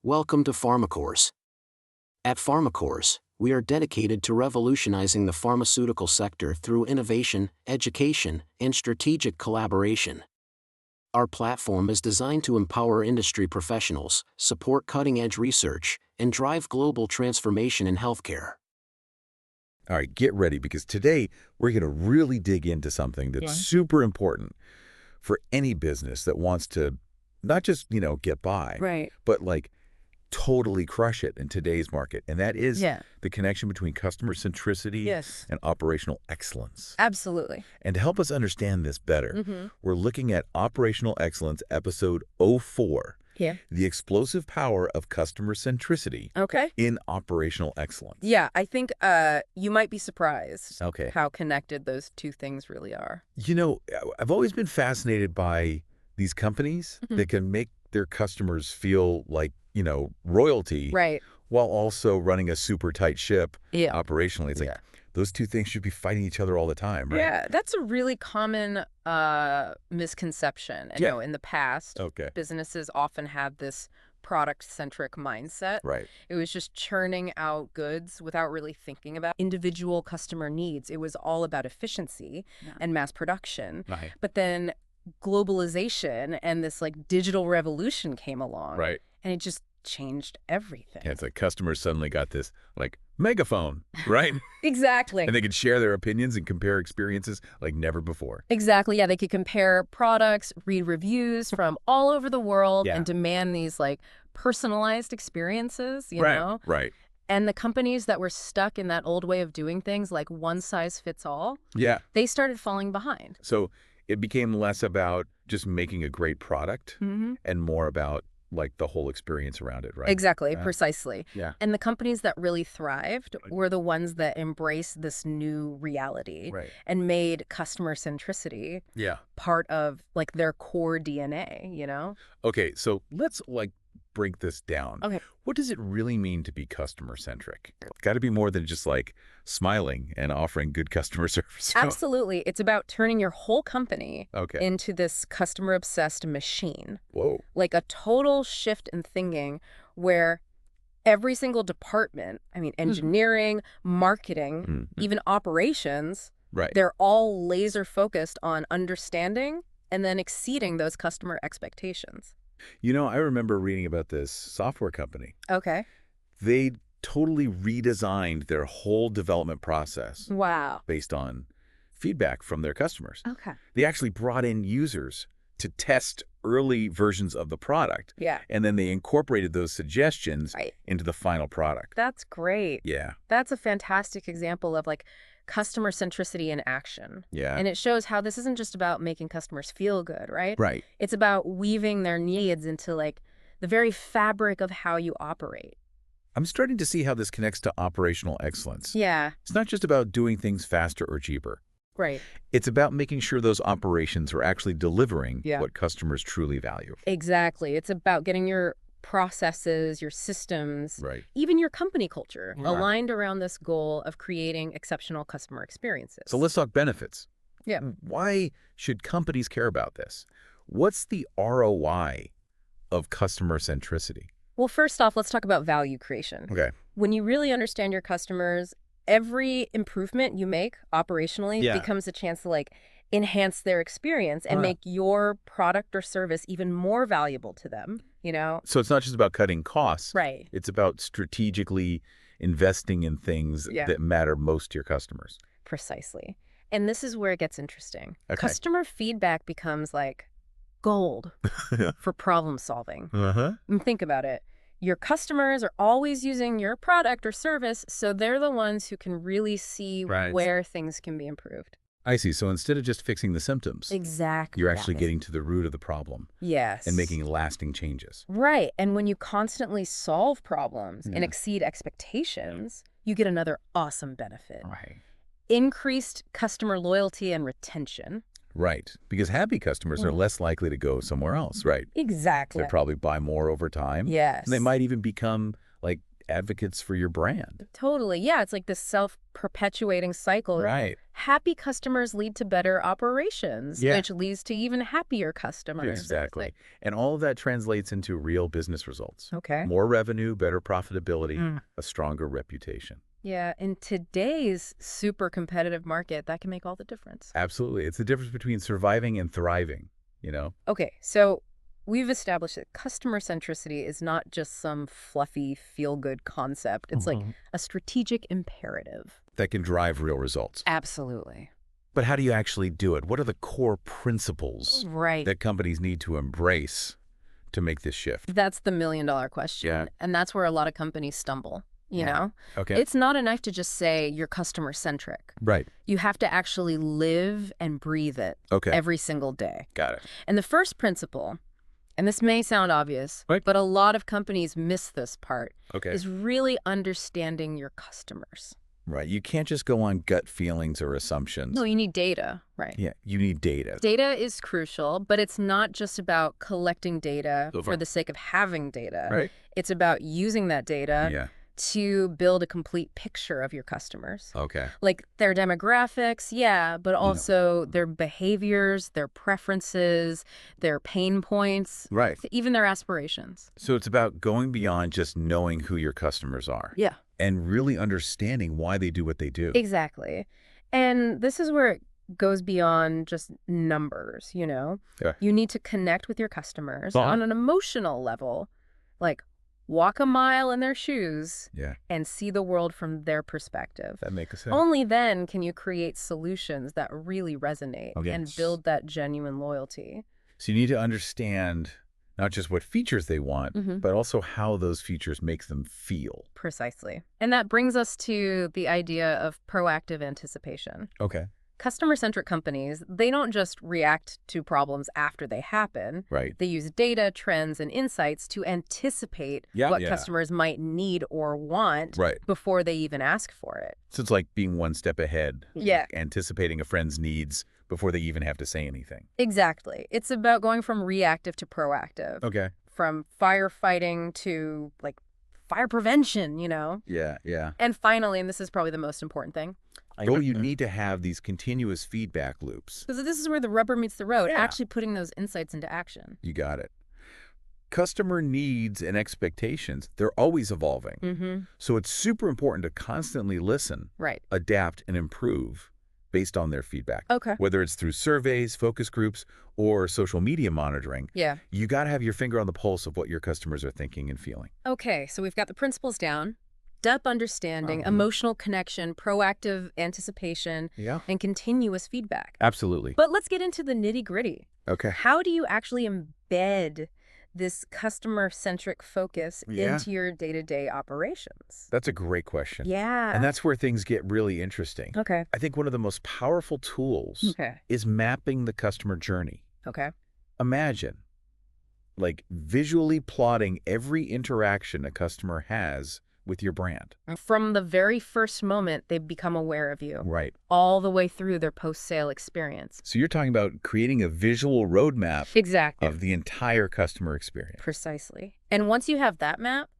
Welcome to PharmaCourse. At PharmaCourse, we are dedicated to revolutionizing the pharmaceutical sector through innovation, education, and strategic collaboration. Our platform is designed to empower industry professionals, support cutting-edge research, and drive global transformation in healthcare. All right, get ready because today we're going to really dig into something that's super important for any business that wants to not just, get by, Right. but totally crush it in today's market. And that is Yeah. the connection between customer centricity Yes. and operational excellence. Absolutely. And to help us understand this better, we're looking at Operational Excellence episode 04, Yeah. the explosive power of customer centricity Okay. in operational excellence. Yeah, I think you might be surprised Okay. how connected those two things really are. I've always been fascinated by these companies that can make their customers feel like, royalty Right. while also running a super tight ship Yeah. operationally. It's like those two things should be fighting each other all the time, right? Yeah, that's a really common misconception. Yeah. In the past, businesses often had this product-centric mindset. Right. It was just churning out goods without really thinking about individual customer needs. It was all about efficiency and mass production. Right. But then globalization and this digital revolution came along. Right. And it just changed everything. Yeah, it's like customers suddenly got this megaphone, right? Exactly. And they could share their opinions and compare experiences like never before. Exactly. Yeah, they could compare products, read reviews from all over the world, Yeah. and demand these personalized experiences, you know? Right. And the companies that were stuck in that old way of doing things, like one size fits all, Yeah. they started falling behind. So it became less about just making a great product and more about the whole experience around it, right? Exactly, precisely. Yeah. And the companies that really thrived were the ones that embraced this new reality and made customer centricity part of their core DNA, Okay, so let's break this down. Okay. What does it really mean to be customer centric? Got to be more than just smiling and offering good customer service. Absolutely. It's about turning your whole company Okay. into this customer-obsessed machine. Whoa. Like a total shift in thinking where every single department, engineering, marketing, even operations, they're all laser focused on understanding and then exceeding those customer expectations. I remember reading about this software company. Okay. They totally redesigned their whole development process. Wow. Based on feedback from their customers. Okay. They actually brought in users to test early versions of the product. Yeah. And then they incorporated those suggestions into the final product. That's great. Yeah. That's a fantastic example of customer centricity in action. Yeah. And it shows how this isn't just about making customers feel good, right? Right. It's about weaving their needs into the very fabric of how you operate. I'm starting to see how this connects to operational excellence. Yeah. It's not just about doing things faster or cheaper. Right. It's about making sure those operations are actually delivering what customers truly value. Exactly. It's about getting your processes, your systems, even your company culture aligned around this goal of creating exceptional customer experiences. So let's talk benefits. Yeah. Why should companies care about this? What's the ROI of customer centricity? Well, first off, let's talk about value creation. Okay. When you really understand your customers, every improvement you make operationally becomes a chance to enhance their experience and make your product or service even more valuable to them, So it's not just about cutting costs. Right. It's about strategically investing in things that matter most to your customers. Precisely. And this is where it gets interesting. Okay. Customer feedback becomes gold for problem solving. And think about it. Your customers are always using your product or service, so they're the ones who can really see where things can be improved. I see. So instead of just fixing the symptoms, exactly, you're actually getting to the root of the problem. Yes. And making lasting changes. Right. And when you constantly solve problems and exceed expectations, you get another awesome benefit. Right. Increased customer loyalty and retention. Right. Because happy customers are less likely to go somewhere else, right? Exactly. They probably buy more over time. Yes. And they might even become advocates for your brand. Totally. Yeah, it's like this self-perpetuating cycle. Right. Happy customers lead to better operations, Yeah. which leads to even happier customers. Exactly. And all of that translates into real business results. Okay. More revenue, better profitability, a stronger reputation. Yeah, in today's super competitive market, that can make all the difference. Absolutely. It's the difference between surviving and thriving, you know? Okay, so we've established that customer centricity is not just some fluffy, feel-good concept. It's like a strategic imperative. That can drive real results. Absolutely. But how do you actually do it? What are the core principles that companies need to embrace to make this shift? That's the million-dollar question. Yeah. And that's where a lot of companies stumble. You know? Okay. It's not enough to just say you're customer-centric. Right. You have to actually live and breathe it every single day. Got it. And the first principle, and this may sound obvious, but a lot of companies miss this part, is really understanding your customers. Right. You can't just go on gut feelings or assumptions. No, you need data, right? Yeah, you need data. Data is crucial, but it's not just about collecting data for the sake of having data. Right. It's about using that data to build a complete picture of your customers. Okay. Like their demographics, but also their behaviors, their preferences, their pain points, even their aspirations. So it's about going beyond just knowing who your customers are. Yeah. And really understanding why they do what they do. Exactly. And this is where it goes beyond just numbers, you know? Yeah. You need to connect with your customers on an emotional level, like walk a mile in their shoes and see the world from their perspective. That makes sense. Only then can you create solutions that really resonate and build that genuine loyalty. So you need to understand not just what features they want, but also how those features make them feel. Precisely. And that brings us to the idea of proactive anticipation. Okay. Customer-centric companies, they don't just react to problems after they happen. Right. They use data, trends, and insights to anticipate what customers might need or want before they even ask for it. So it's like being one step ahead. Yeah. Anticipating a friend's needs before they even have to say anything. Exactly. It's about going from reactive to proactive. Okay. From firefighting to, like, fire prevention, you know? Yeah, yeah. And finally, and this is probably the most important thing, you need to have these continuous feedback loops. Because this is where the rubber meets the road, actually putting those insights into action. You got it. Customer needs and expectations, they're always evolving. So it's super important to constantly listen, adapt, and improve based on their feedback. Okay. Whether it's through surveys, focus groups, or social media monitoring, you got to have your finger on the pulse of what your customers are thinking and feeling. Okay, so we've got the principles down. Depth understanding, emotional connection, proactive anticipation, and continuous feedback. Absolutely. But let's get into the nitty-gritty. Okay. How do you actually embed this customer-centric focus into your day-to-day operations? That's a great question. Yeah. And that's where things get really interesting. Okay. I think one of the most powerful tools is mapping the customer journey. Okay. Imagine, like, visually plotting every interaction a customer has with your brand. From the very first moment they become aware of you. Right. All the way through their post-sale experience. So you're talking about creating a visual roadmap of the entire customer experience. Precisely. And once you have that map,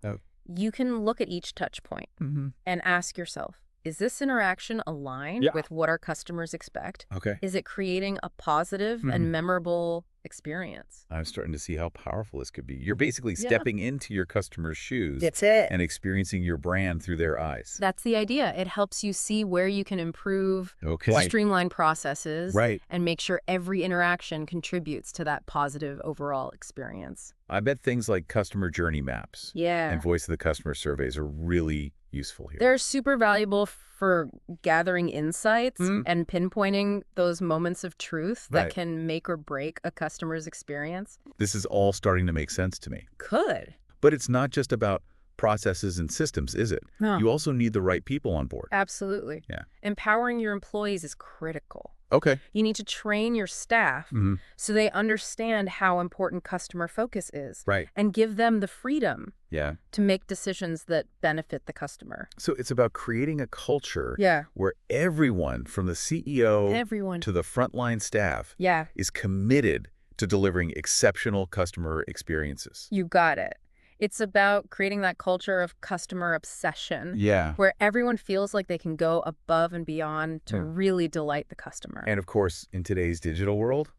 you can look at each touch point and ask yourself, is this interaction aligned with what our customers expect? Okay. Is it creating a positive and memorable experience? I'm starting to see how powerful this could be. You're basically stepping into your customer's shoes. That's it. And experiencing your brand through their eyes. That's the idea. It helps you see where you can improve, streamline processes, and make sure every interaction contributes to that positive overall experience. I bet things like customer journey maps and voice of the customer surveys are really useful here. They're super valuable for gathering insights and pinpointing those moments of truth that can make or break a customer's experience. This is all starting to make sense to me. Could. But it's not just about processes and systems, is it? No. You also need the right people on board. Absolutely. Yeah. Empowering your employees is critical. Okay. You need to train your staff so they understand how important customer focus is. Right. And give them the freedom to make decisions that benefit the customer. So it's about creating a culture where everyone from the CEO to the frontline staff is committed to delivering exceptional customer experiences. You got it. It's about creating that culture of customer obsession. Yeah. Where everyone feels like they can go above and beyond to really delight the customer. And of course, in today's digital world,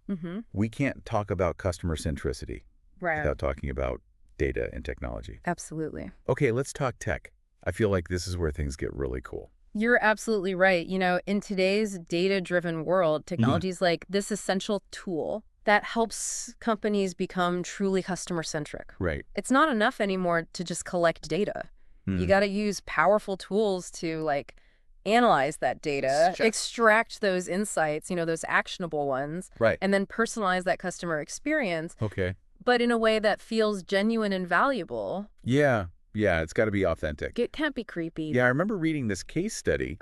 we can't talk about customer centricity without talking about data and technology. Absolutely. Okay, let's talk tech. I feel like this is where things get really cool. You're absolutely right. In today's data-driven world, technology is like this essential tool that helps companies become truly customer-centric. Right. It's not enough anymore to just collect data. You got to use powerful tools to analyze that data, extract those insights, those actionable ones, and then personalize that customer experience. Okay. But in a way that feels genuine and valuable. Yeah, it's got to be authentic. It can't be creepy. Yeah, I remember reading this case study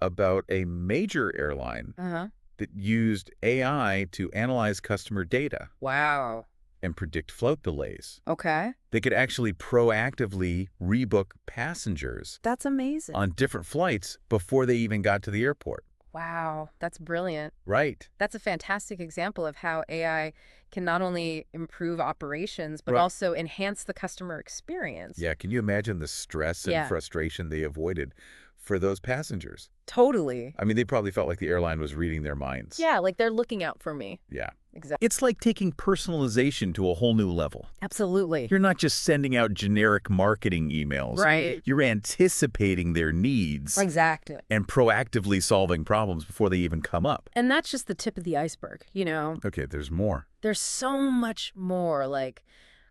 about a major airline that used AI to analyze customer data. Wow. And predict flight delays. Okay. They could actually proactively rebook passengers. That's amazing. On different flights before they even got to the airport. Wow, that's brilliant. Right. That's a fantastic example of how AI can not only improve operations, but also enhance the customer experience. Yeah, can you imagine the stress and frustration they avoided for those passengers? Totally. I mean, they probably felt like the airline was reading their minds. Yeah, like they're looking out for me. Yeah. Exactly. It's like taking personalization to a whole new level. Absolutely. You're not just sending out generic marketing emails. Right. You're anticipating their needs. Exactly. And proactively solving problems before they even come up. And that's just the tip of the iceberg, Okay, there's more. There's so much more, like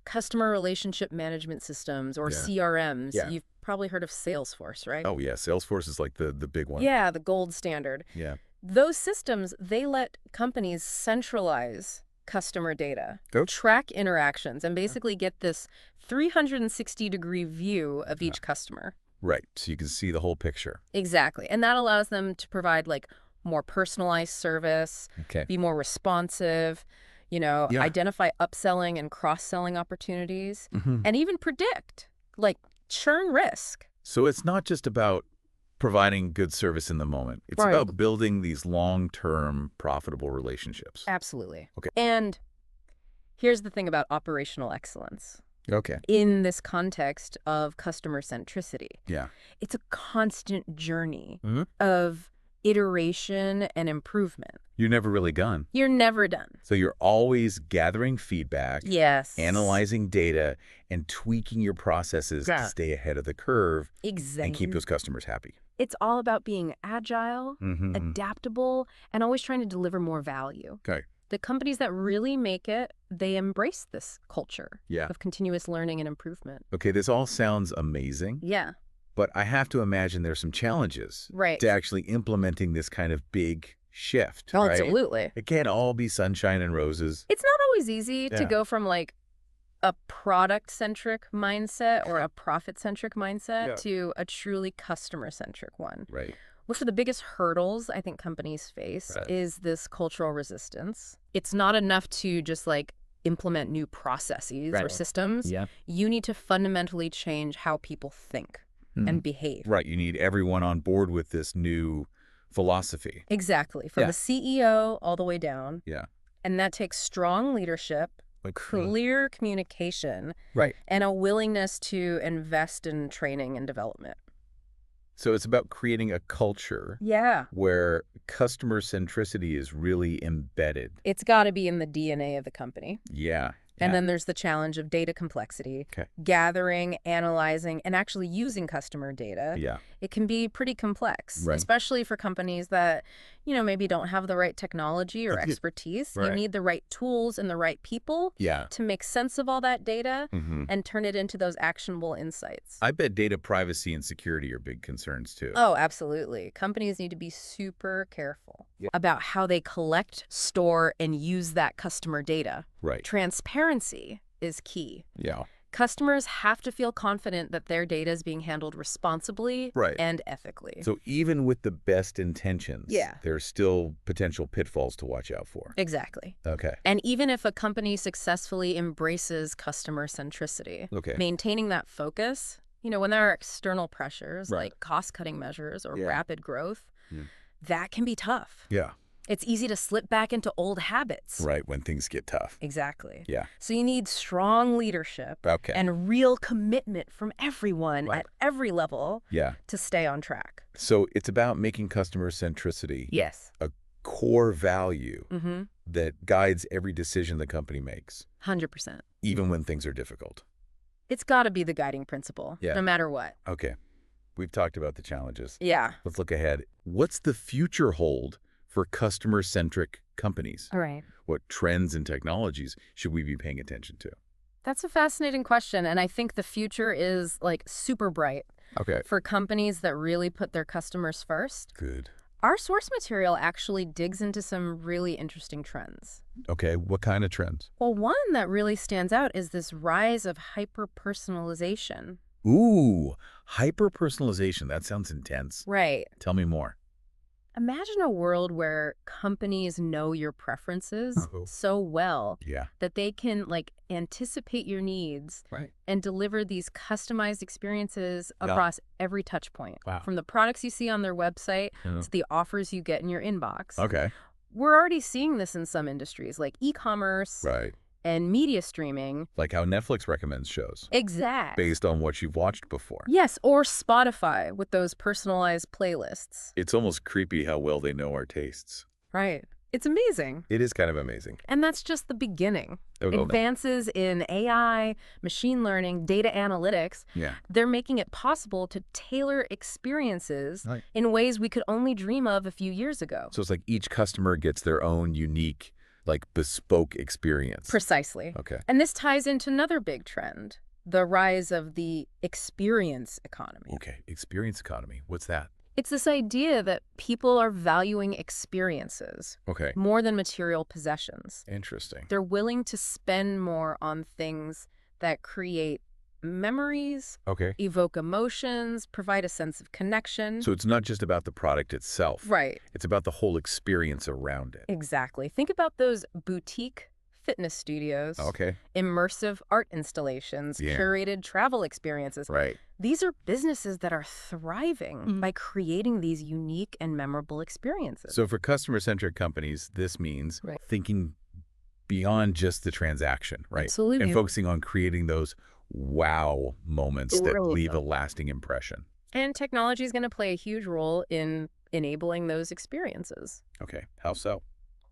customer relationship management systems or CRMs. Yeah. You've probably heard of Salesforce, right? Oh, yeah. Salesforce is like the big one. Yeah, the gold standard. Yeah. Those systems, they let companies centralize customer data, track interactions, and basically get this 360-degree view of each customer. Right. So you can see the whole picture. Exactly. And that allows them to provide more personalized service, be more responsive, identify upselling and cross-selling opportunities, and even predict churn risk. So it's not just about providing good service in the moment. It's about building these long-term profitable relationships. Absolutely. Okay. And here's the thing about operational excellence. Okay. In this context of customer centricity. Yeah. It's a constant journey of iteration and improvement. You're never really done. You're never done. So you're always gathering feedback, analyzing data, and tweaking your processes to stay ahead of the curve and keep those customers happy. It's all about being agile, adaptable, and always trying to deliver more value. Okay. The companies that really make it, they embrace this culture of continuous learning and improvement. Okay, this all sounds amazing. Yeah. But I have to imagine there's some challenges to actually implementing this kind of big shift. Oh, absolutely. It can't all be sunshine and roses. It's not always easy to go from a product-centric mindset or a profit-centric mindset to a truly customer-centric one. Right. One of the biggest hurdles I think companies face is this cultural resistance. It's not enough to just implement new processes or systems. Yeah. You need to fundamentally change how people think and behave. Right. You need everyone on board with this new philosophy. Exactly. From the CEO all the way down. Yeah. And that takes strong leadership, clear communication, and a willingness to invest in training and development. So it's about creating a culture where customer centricity is really embedded. It's got to be in the DNA of the company. Yeah. And then there's the challenge of data complexity, gathering, analyzing, and actually using customer data. Yeah. It can be pretty complex, especially for companies that, maybe don't have the right technology or expertise. You need the right tools and the right people to make sense of all that data and turn it into those actionable insights. I bet data privacy and security are big concerns too. Oh, absolutely. Companies need to be super careful about how they collect, store, and use that customer data. Right. Transparency is key. Yeah. Customers have to feel confident that their data is being handled responsibly and ethically. So even with the best intentions, there's still potential pitfalls to watch out for. Exactly. Okay. And even if a company successfully embraces customer centricity, maintaining that focus, when there are external pressures like cost-cutting measures or rapid growth, that can be tough. Yeah. It's easy to slip back into old habits. Right, when things get tough. Exactly. Yeah. So you need strong leadership and real commitment from everyone at every level to stay on track. So it's about making customer centricity a core value that guides every decision the company makes. 100%. Even when things are difficult. It's got to be the guiding principle, no matter what. Okay. We've talked about the challenges. Yeah. Let's look ahead. What's the future hold for customer-centric companies? All right. What trends and technologies should we be paying attention to? That's a fascinating question, and I think the future is, like, super bright. Okay. For companies that really put their customers first. Good. Our source material actually digs into some really interesting trends. Okay, what kind of trends? Well, one that really stands out is this rise of hyper-personalization. Ooh, hyper-personalization. That sounds intense. Right. Tell me more. Imagine a world where companies know your preferences so well that they can, like, anticipate your needs and deliver these customized experiences across every touch point. Wow. From the products you see on their website to the offers you get in your inbox. Okay. We're already seeing this in some industries like e-commerce and media streaming. Like how Netflix recommends shows. Exactly. Based on what you've watched before. Yes, or Spotify with those personalized playlists. It's almost creepy how well they know our tastes. Right. It's amazing. It is kind of amazing. And that's just the beginning. Oh, Advances in AI, machine learning, data analytics, they're making it possible to tailor experiences in ways we could only dream of a few years ago. So it's like each customer gets their own unique, like, bespoke experience. Precisely. Okay. And this ties into another big trend, the rise of the experience economy. Okay, experience economy. What's that? It's this idea that people are valuing experiences more than material possessions. Interesting. They're willing to spend more on things that create memories, evoke emotions, provide a sense of connection. So it's not just about the product itself. Right. It's about the whole experience around it. Exactly. Think about those boutique fitness studios, immersive art installations, curated travel experiences. Right. These are businesses that are thriving by creating these unique and memorable experiences. So for customer-centric companies, this means thinking beyond just the transaction, right? Absolutely. And focusing on creating those wow moments that leave a lasting impression. And technology is going to play a huge role in enabling those experiences. Okay. How so?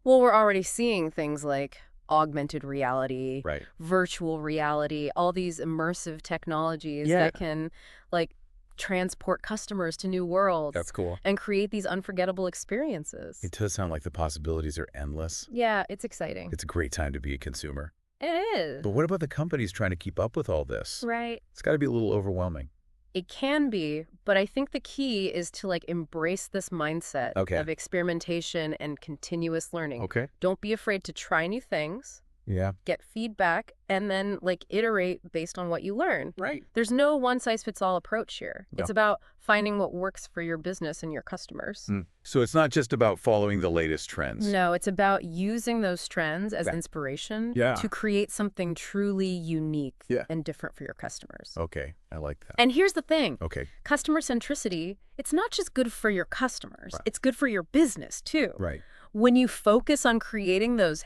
Well, we're already seeing things like augmented reality, virtual reality, all these immersive technologies that can, like, transport customers to new worlds. That's cool. And create these unforgettable experiences. It does sound like the possibilities are endless. Yeah, it's exciting. It's a great time to be a consumer. It is. But what about the companies trying to keep up with all this? Right. It's got to be a little overwhelming. It can be, but I think the key is to, like, embrace this mindset of experimentation and continuous learning. Okay. Don't be afraid to try new things. Yeah. Get feedback, and then, like, iterate based on what you learn. Right. There's no one-size-fits-all approach here. No. It's about finding what works for your business and your customers. So it's not just about following the latest trends. No, it's about using those trends as inspiration to create something truly unique and different for your customers. Okay, I like that. And here's the thing. Okay. Customer centricity, it's not just good for your customers. It's good for your business, too. Right. When you focus on creating those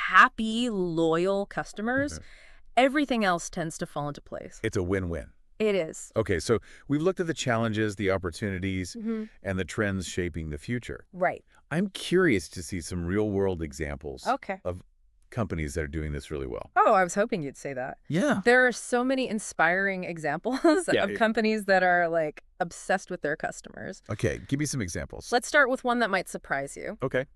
happy, loyal customers, everything else tends to fall into place. It's a win-win. It is. Okay, so we've looked at the challenges, the opportunities, and the trends shaping the future. Right. I'm curious to see some real-world examples of companies that are doing this really well. Oh, I was hoping you'd say that. Yeah. There are so many inspiring examples of companies that are, like, obsessed with their customers. Okay, give me some examples. Let's start with one that might surprise you. Okay.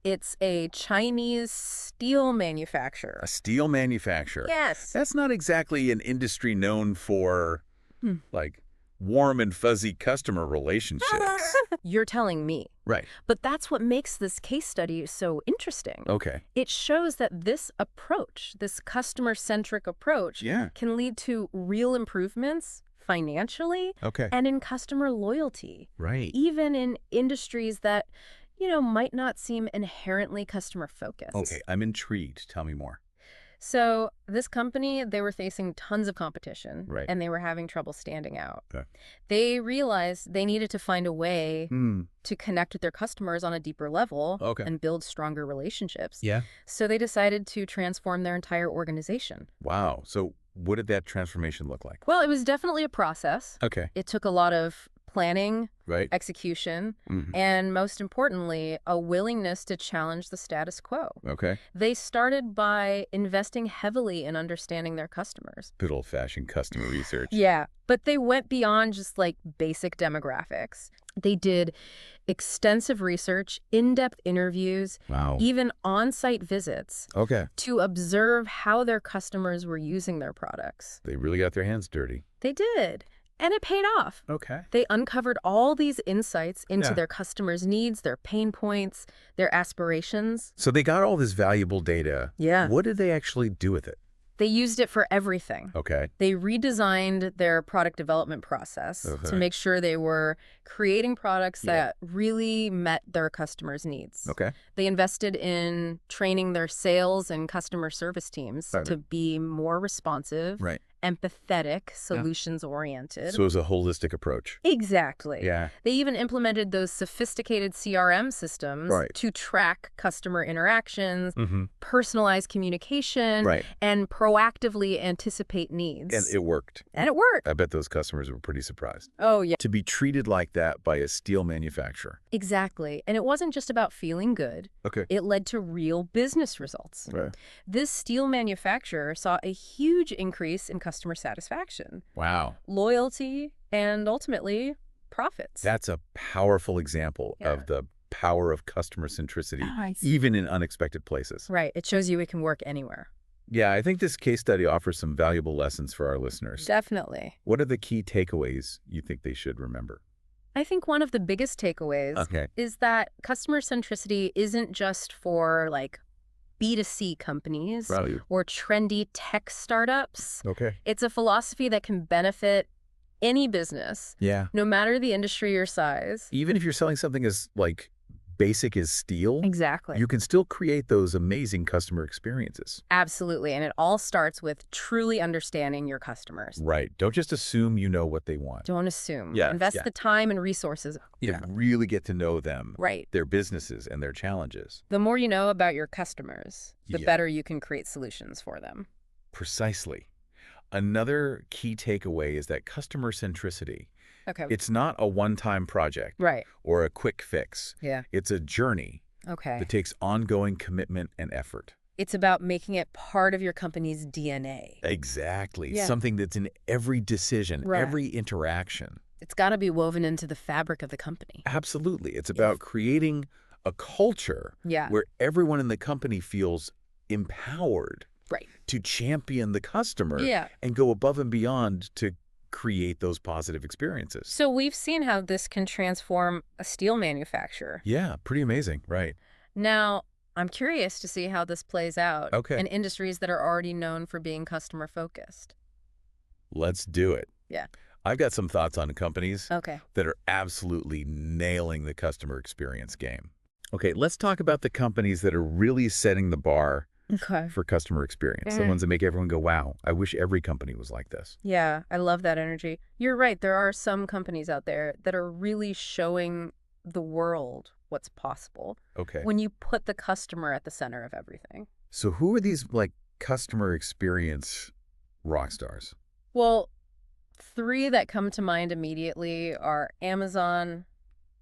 It's a Chinese steel manufacturer. A steel manufacturer. Yes. That's not exactly an industry known for, like, warm and fuzzy customer relationships. You're telling me. Right. But that's what makes this case study so interesting. Okay. It shows that this approach, this customer-centric approach, can lead to real improvements financially and in customer loyalty. Right. Even in industries that, you know, might not seem inherently customer-focused. Okay, I'm intrigued. Tell me more. So this company, they were facing tons of competition, Right. and they were having trouble standing out. Okay. They realized they needed to find a way to connect with their customers on a deeper level and build stronger relationships. Yeah. So they decided to transform their entire organization. Wow. So what did that transformation look like? Well, it was definitely a process. Okay. It took a lot of planning, Right. execution, and most importantly, a willingness to challenge the status quo. Okay. They started by investing heavily in understanding their customers. Good old-fashioned customer research. Yeah, but they went beyond just like basic demographics. They did extensive research, in-depth interviews, even on-site visits to observe how their customers were using their products. They really got their hands dirty. They did. And it paid off. Okay. They uncovered all these insights into their customers' needs, their pain points, their aspirations. So they got all this valuable data. Yeah. What did they actually do with it? They used it for everything. Okay. They redesigned their product development process to make sure they were creating products that really met their customers' needs. Okay. They invested in training their sales and customer service teams to be more responsive, empathetic, solutions-oriented. So it was a holistic approach. Exactly. Yeah. They even implemented those sophisticated CRM systems to track customer interactions, personalize communication, and proactively anticipate needs. And it worked. And it worked. I bet those customers were pretty surprised. Oh, yeah. To be treated like that by a steel manufacturer. Exactly. And it wasn't just about feeling good. Okay. It led to real business results. Right. This steel manufacturer saw a huge increase in customer satisfaction. Wow. Loyalty, and ultimately, profits. That's a powerful example of the power of customer centricity, even in unexpected places. Right. It shows you it can work anywhere. Yeah, I think this case study offers some valuable lessons for our listeners. Definitely. What are the key takeaways you think they should remember? I think one of the biggest takeaways is that customer centricity isn't just for like B2C companies or trendy tech startups. Okay. It's a philosophy that can benefit any business, no matter the industry or size. Even if you're selling something as like basic as steel, exactly, you can still create those amazing customer experiences. Absolutely. And it all starts with truly understanding your customers. Right. Don't just assume you know what they want. Don't assume. Invest the time and resources. You really get to know them, right, their businesses and their challenges. The more you know about your customers, the better you can create solutions for them. Precisely. Another key takeaway is that customer centricity, it's not a one-time project or a quick fix. It's a journey that takes ongoing commitment and effort. It's about making it part of your company's DNA. Exactly. Something that's in every decision, every interaction. It's got to be woven into the fabric of the company. Absolutely. It's about creating a culture where everyone in the company feels empowered to champion the customer and go above and beyond to create those positive experiences. So we've seen how this can transform a steel manufacturer. Yeah, pretty amazing, right. Now, I'm curious to see how this plays out in industries that are already known for being customer-focused. Let's do it. Yeah. I've got some thoughts on companies that are absolutely nailing the customer experience game. Okay, let's talk about the companies that are really setting the bar for customer experience. The ones that make everyone go, wow, I wish every company was like this. Yeah, I love that energy. You're right. There are some companies out there that are really showing the world what's possible when you put the customer at the center of everything. So who are these like customer experience rock stars? Well, three that come to mind immediately are Amazon,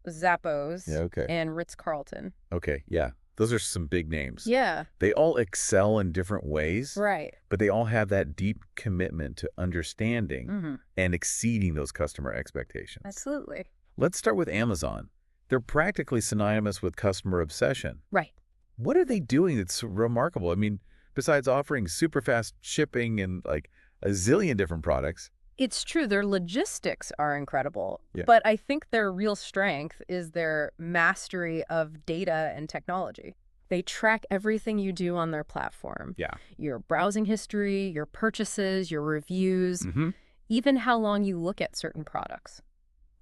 Zappos, and Ritz-Carlton. Okay, yeah. Those are some big names. Yeah. They all excel in different ways. Right. But they all have that deep commitment to understanding and exceeding those customer expectations. Absolutely. Let's start with Amazon. They're practically synonymous with customer obsession. Right. What are they doing that's remarkable? I mean, besides offering super fast shipping and like a zillion different products. It's true. Their logistics are incredible. But I think their real strength is their mastery of data and technology. They track everything you do on their platform. Your browsing history, your purchases, your reviews, even how long you look at certain products.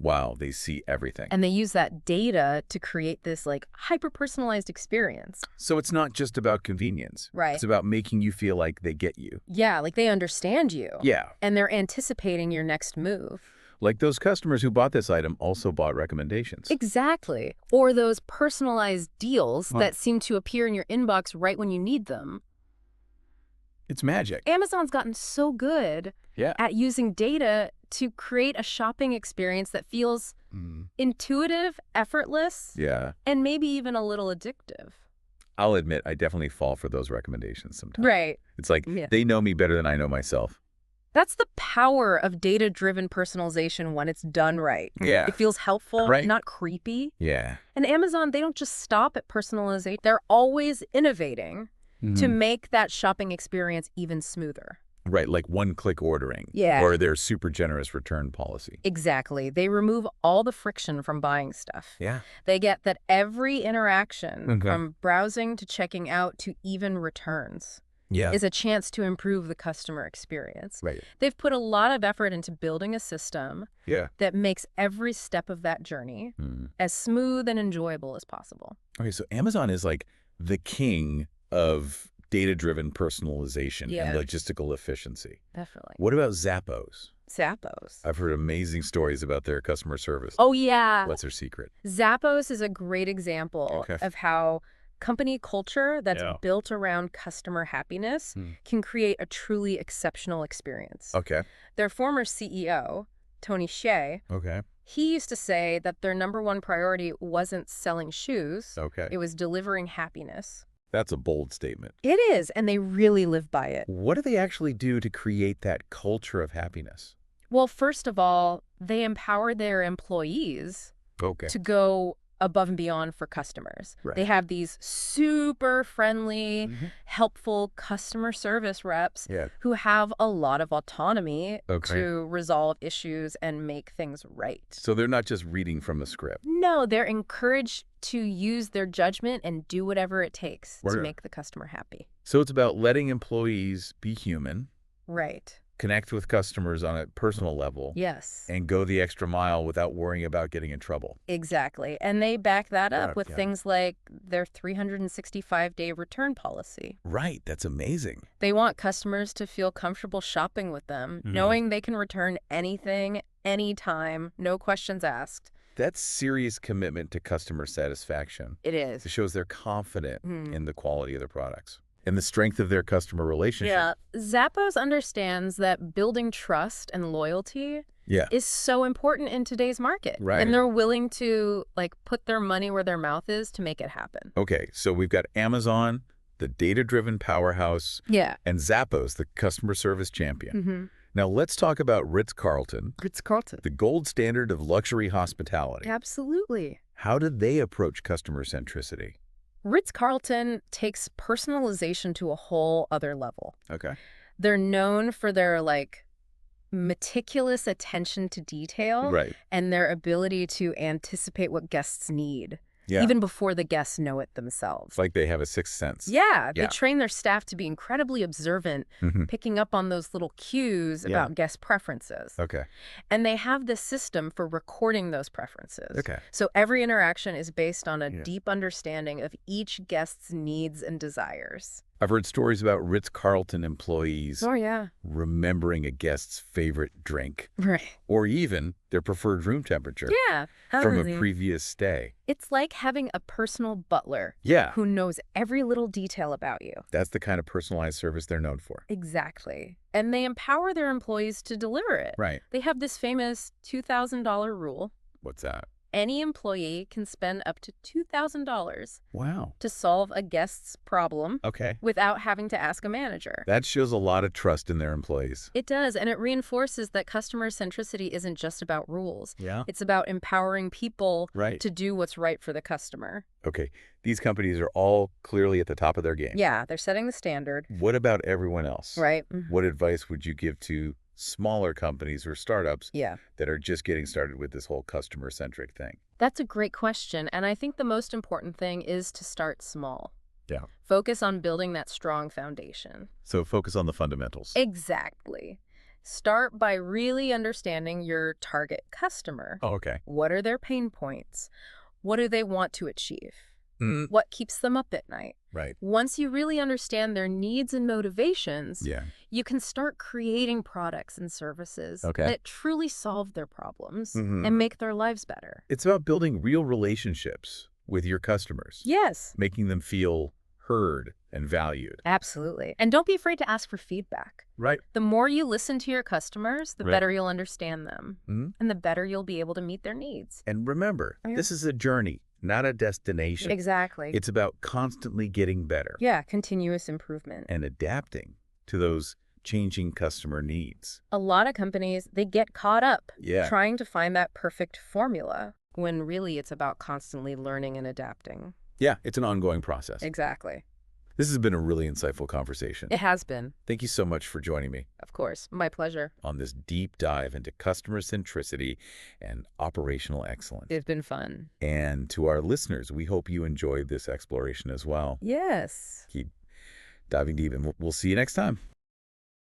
Wow, they see everything. And they use that data to create this like hyper-personalized experience. So it's not just about convenience. Right. It's about making you feel like they get you. Yeah, like they understand you. Yeah. And they're anticipating your next move. Like those customers who bought this item also bought recommendations. Exactly. Or those personalized deals that seem to appear in your inbox right when you need them. It's magic. Amazon's gotten so good at using data to create a shopping experience that feels intuitive, effortless, and maybe even a little addictive. I'll admit, I definitely fall for those recommendations sometimes. Right. It's like, they know me better than I know myself. That's the power of data-driven personalization when it's done right. Yeah. It feels helpful, not creepy. Yeah. And Amazon, they don't just stop at personalization. They're always innovating to make that shopping experience even smoother. Right, like one-click ordering. Yeah. Or their super generous return policy. Exactly. They remove all the friction from buying stuff. Yeah. They get that every interaction, from browsing to checking out to even returns, is a chance to improve the customer experience. Right. They've put a lot of effort into building a system that makes every step of that journey as smooth and enjoyable as possible. Okay, so Amazon is like the king of data-driven personalization and logistical efficiency. Definitely. What about Zappos? Zappos. I've heard amazing stories about their customer service. Oh, yeah. What's their secret? Zappos is a great example of how company culture that's built around customer happiness can create a truly exceptional experience. Okay. Their former CEO, Tony Hsieh, he used to say that their #1 priority wasn't selling shoes. It was delivering happiness. That's a bold statement. It is, and they really live by it. What do they actually do to create that culture of happiness? Well, first of all, they empower their employees to go above and beyond for customers. Right. They have these super friendly, helpful customer service reps who have a lot of autonomy to resolve issues and make things right. So they're not just reading from a script. No, they're encouraged to use their judgment and do whatever it takes to make the customer happy. So it's about letting employees be human. Right. Connect with customers on a personal level. Yes. And go the extra mile without worrying about getting in trouble. Exactly. And they back that up with things like their 365-day return policy. Right. That's amazing. They want customers to feel comfortable shopping with them, knowing they can return anything, anytime, no questions asked. That's serious commitment to customer satisfaction. It is. It shows they're confident in the quality of their products and the strength of their customer relationship. Yeah. Zappos understands that building trust and loyalty is so important in today's market. Right. And they're willing to put their money where their mouth is to make it happen. Okay, so we've got Amazon, the data-driven powerhouse, and Zappos, the customer service champion. Now let's talk about Ritz-Carlton. Ritz-Carlton. The gold standard of luxury hospitality. Absolutely. How did they approach customer centricity? Ritz-Carlton takes personalization to a whole other level. Okay. They're known for their meticulous attention to detail and their ability to anticipate what guests need. Even before the guests know it themselves. It's like they have a sixth sense. Yeah, they train their staff to be incredibly observant, picking up on those little cues about guest preferences. Okay. And they have this system for recording those preferences. Okay. So every interaction is based on a deep understanding of each guest's needs and desires. I've heard stories about Ritz-Carlton employees remembering a guest's favorite drink. Right. Or even their preferred room temperature. Yeah. From a previous stay. It's like having a personal butler who knows every little detail about you. That's the kind of personalized service they're known for. Exactly. And they empower their employees to deliver it. Right. They have this famous $2,000 rule. What's that? Any employee can spend up to $2,000 to solve a guest's problem without having to ask a manager. That shows a lot of trust in their employees. It does, and it reinforces that customer centricity isn't just about rules. Yeah. It's about empowering people to do what's right for the customer. Okay, these companies are all clearly at the top of their game. Yeah, they're setting the standard. What about everyone else? Right. What advice would you give to smaller companies or startups that are just getting started with this whole customer-centric thing? That's a great question, and I think the most important thing is to start small. Yeah. Focus on building that strong foundation. So focus on the fundamentals. Exactly. Start by really understanding your target customer. Oh, okay. What are their pain points? What do they want to achieve? What keeps them up at night? Right. Once you really understand their needs and motivations, you can start creating products and services that truly solve their problems and make their lives better. It's about building real relationships with your customers. Yes. Making them feel heard and valued. Absolutely. And don't be afraid to ask for feedback. Right. The more you listen to your customers, the better you'll understand them. And the better you'll be able to meet their needs. And remember, this is a journey, not a destination. Exactly. It's about constantly getting better. Yeah, continuous improvement. And adapting to those changing customer needs. A lot of companies, they get caught up Yeah. trying to find that perfect formula, when really it's about constantly learning and adapting. Yeah, it's an ongoing process. Exactly. This has been a really insightful conversation. It has been. Thank you so much for joining me Of course. My pleasure. on this deep dive into customer centricity and operational excellence. It's been fun. And to our listeners, we hope you enjoyed this exploration as well. Yes. Keep diving deep, and we'll see you next time.